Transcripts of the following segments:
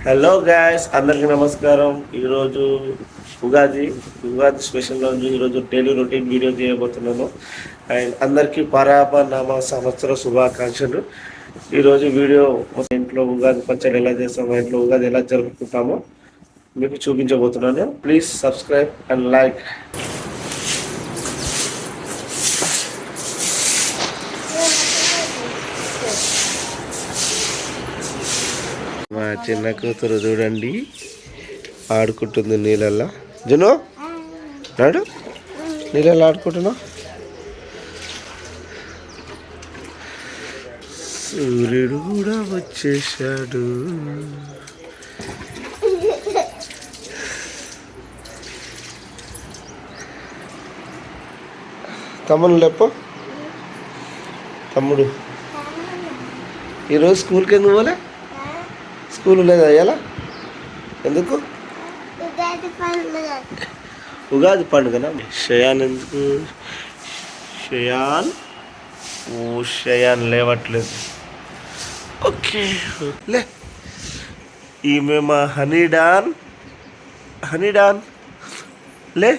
Hello guys, అందరికీ నమస్కారం. ఈరోజు ఉగాది స్పెషల్ రోజు. ఈరోజు డైలీ రొటీన్ వీడియో చేయబోతున్నాను. అండ్ అందరికీ పరాపనామ సంవత్సర శుభాకాంక్షలు. ఈరోజు వీడియో ఇంట్లో ఉగాది పచ్చడి ఎలా చేస్తామో, ఇంట్లో ఉగాది ఎలా జరుపుకుంటామో మీకు చూపించబోతున్నాను. Please subscribe and like. మా చిన్న కూతురు చూడండి, ఆడుకుంటుంది నీళ్ళల్లో. జును నాడు నీళ్ళల్లో ఆడుకుంటున్నావు. సూర్యుడు కూడా వచ్చేసాడు. తమ్ముడు లేపో. తమ్ముడు ఈరోజు స్కూల్కి ఎందుకు పోలే? స్కూల్ లేదా ఎలా? ఎందుకు? ఉగాది పండుగనా? షయాన్ ఎందుకు? షయాన్ లేవట్లేదు. ఓకే లే. ఈమె మా హనీడాన్ లే.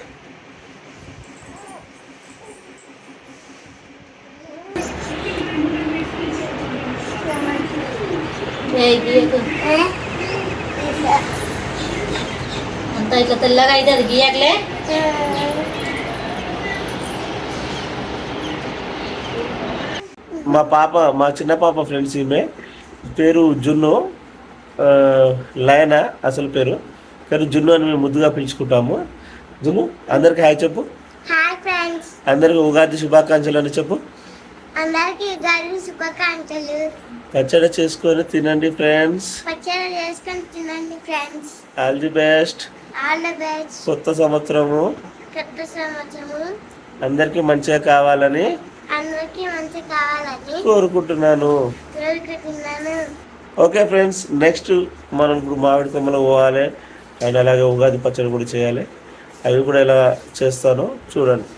అంత ఇట్లా తెల్లగా అయితే అది గీయట్లే. మా చిన్న పాప ఫ్రెండ్స్. ఈమె పేరు జున్ను, లయనా అసలు పేరు. కానీ జున్ను అని మేము ముద్దుగా పిలుచుకుంటాము. జున్ను, అందరికి హాయ్ చెప్పు. హాయ్ ఫ్రెండ్స్, అందరికి ఉగాది శుభాకాంక్షలు అని చెప్పు. అందరికి ఉగాది శుభాకాంక్షలు. పచ్చడి చేసుకొని తినండి ఫ్రెండ్స్. పచ్చడి చేసుకొని తినండి ఫ్రెండ్స్. All the best. కొత్త సంవత్సరము అందరికి మంచిగా కావాలని కోరుకుంటున్నాను. ఓకే ఫ్రెండ్స్, నెక్స్ట్ మనం ఇప్పుడు మామిడి కొమ్మలు పోవాలి. అండ్ అలాగే ఉగాది పచ్చడి కూడా చేయాలి. అవి కూడా ఎలా చేస్తానో చూడండి.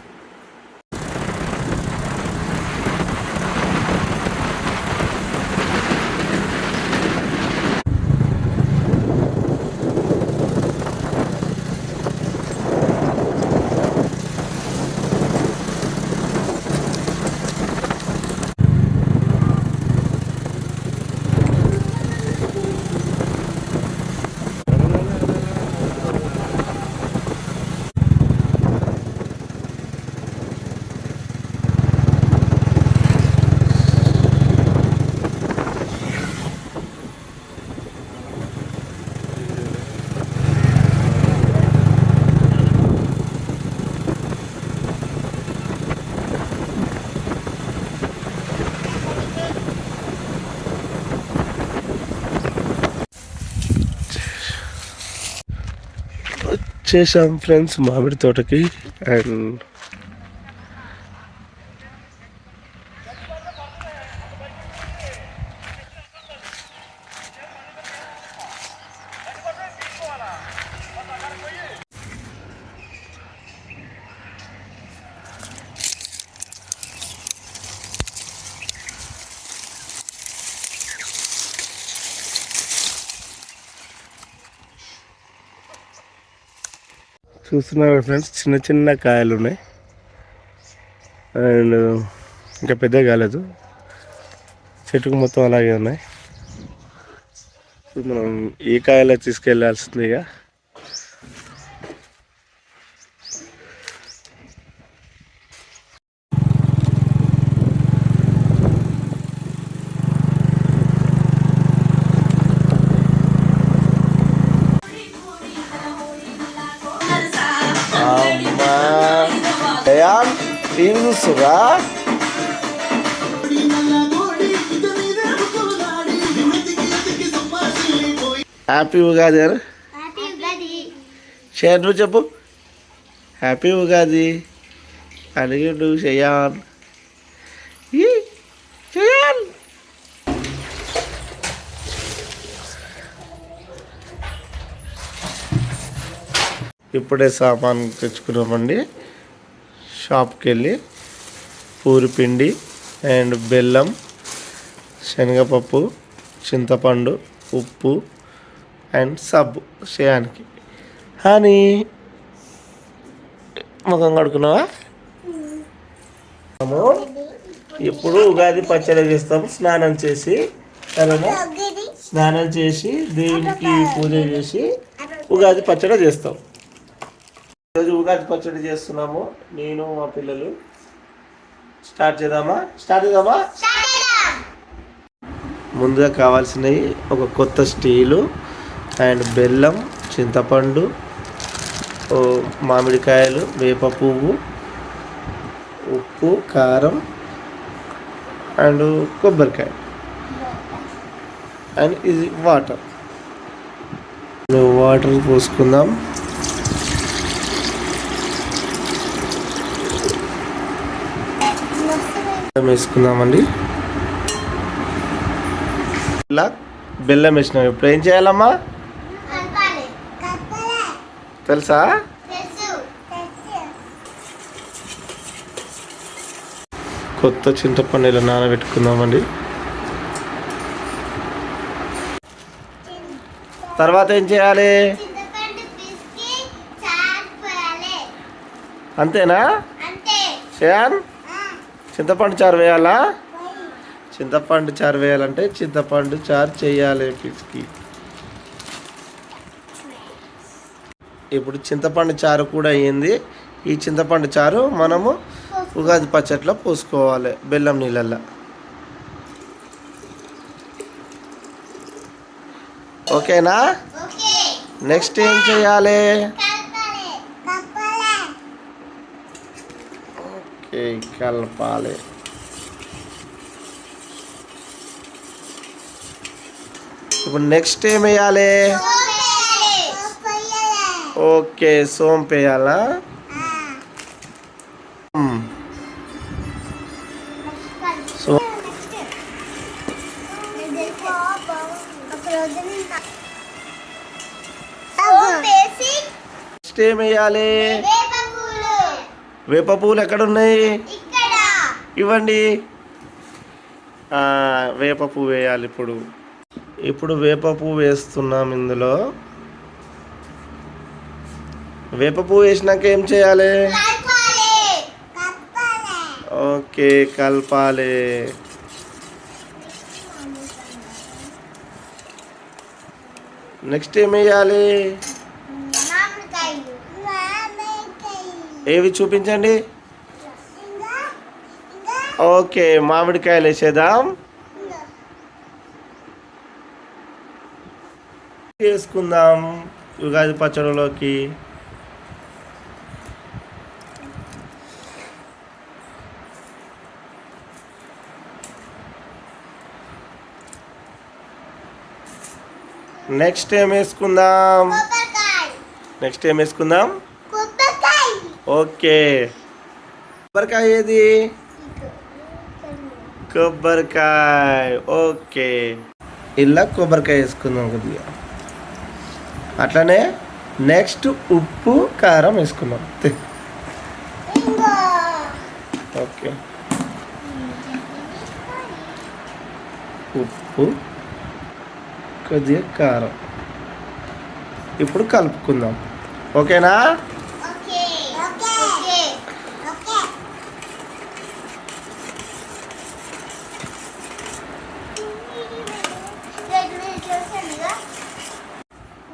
చేసాం ఫ్రెండ్స్ మామిడి తోటకి. అండ్ చూస్తున్నారు ఫ్రెండ్స్, చిన్న చిన్న కాయలు ఉన్నాయి. అండ్ ఇంకా పెద్ద కాలేదు, చెట్టుకు మొత్తం అలాగే ఉన్నాయి. మనం ఈ కాయలు తీసుకెళ్ళాల్సింది. ఇక టీవీ చూస్తురా? హ్యాపీ ఉగాది అని షేర్ చెప్పు. హ్యాపీ ఉగాది అడిగిండు షయాన్. ఇప్పుడే సామాన్ తెచ్చుకున్నామండి. షాప్కి వెళ్ళి పూరిపిండి అండ్ బెల్లం, శనగపప్పు, చింతపండు, ఉప్పు అండ్ సబ్బు శ్రేయానికి. హనీ ముఖం కడుకున్నావా? ఇప్పుడు ఉగాది పచ్చడి చేస్తాం. స్నానం చేసి సరేనా, స్నానం చేసి దేవునికి పూజ చేసి ఉగాది పచ్చడి చేస్తాం. ఈరోజు ఉగాది పచ్చడి చేస్తున్నాము నేను మా పిల్లలు. స్టార్ట్ చేద్దామా? ముందుగా కావాల్సినవి ఒక కొత్త స్టీలు అండ్ బెల్లం, చింతపండు, మామిడికాయలు, వేప పువ్వు, ఉప్పు, కారం అండ్ కొబ్బరికాయ అండ్ ఇది వాటర్. వాటర్ పోసుకుందాం. వేసుకుందామండి. ఇలా బెల్లం వేసినాం. ఇప్పుడు ఏం చేయాలమ్మా తెలుసా? కొత్త చింతపండు ఇలా నానబెట్టుకుందామండి. తర్వాత ఏం చేయాలి? అంతేనా శ్యాన్? చింతపండు చారు వేయాలా? చింతపండు చారు వేయాలంటే చింతపండు చారు చేయాలి పిసికి. ఇప్పుడు చింతపండు చారు కూడా అయ్యింది. ఈ చింతపండు చారు మనము ఉగాది పచ్చట్లో పోసుకోవాలి బెల్లం నీళ్ళల్లో. ఓకేనా? నెక్స్ట్ ఏం చేయాలి? ఓకే, కలపాలి. ఇప్పుడు నెక్స్ట్ ఏం వేయాలి? ఓకే, సోంపు వేయాలా? నెక్స్ట్ ఏం వేయాలి? వేప పూలు ఎక్కడ ఉన్నాయి? ఇవ్వండి. వేప పువ్వు వేయాలి. ఇప్పుడు వేప పువ్వు వేస్తున్నాం ఇందులో. వేప పువ్వు వేసినాక ఏం చేయాలి? ఓకే, కలపాలి. నెక్స్ట్ ఏం వేయాలి? ఏవి చూపించండి. ఓకే, మామిడికాయలు వేసేద్దాం. వేసుకుందాం ఉగాది పచ్చడిలోకి. నెక్స్ట్ ఏం వేసుకుందాం? ఓకే, కొబ్బరికాయ ఏది? కొబ్బరికాయ. ఓకే, ఇలా కొబ్బరికాయ వేసుకుందాం కొద్దిగా. అట్లనే నెక్స్ట్ ఉప్పు, కారం వేసుకుందాం. ఓకే, ఉప్పు, కొద్దిగా కారం. ఇప్పుడు కలుపుకుందాం. ఓకేనా?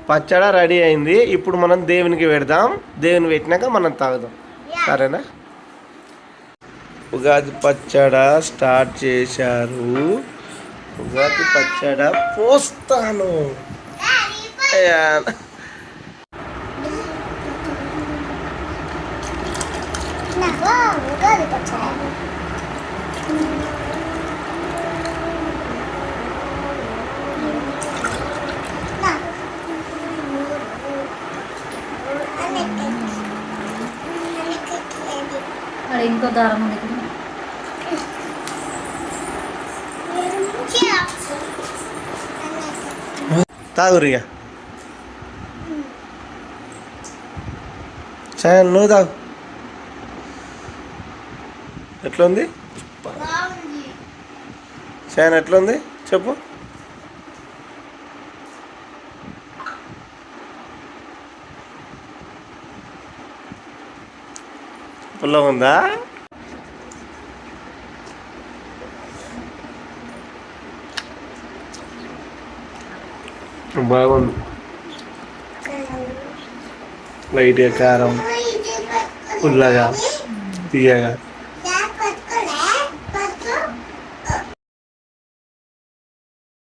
పచ్చడి రెడీ అయింది. ఇప్పుడు మనం దేవునికి పెడదాం. దేవుని పెట్టినాక మనం తాగుదాం. సరేనా? ఉగాది పచ్చడి స్టార్ట్ చేశారు. ఉగాది పచ్చడి పోస్తాను. ఇంకో దారం ఉంది. తాగురిగా. చాయ్ నువ్వు తాగు. ఎట్లుంది చాయ్? ఎట్లుంది చెప్పు. పుల్లగా ఉందా? బాగుంది. లైట్గా కారం, పుల్లగా, తీయగా.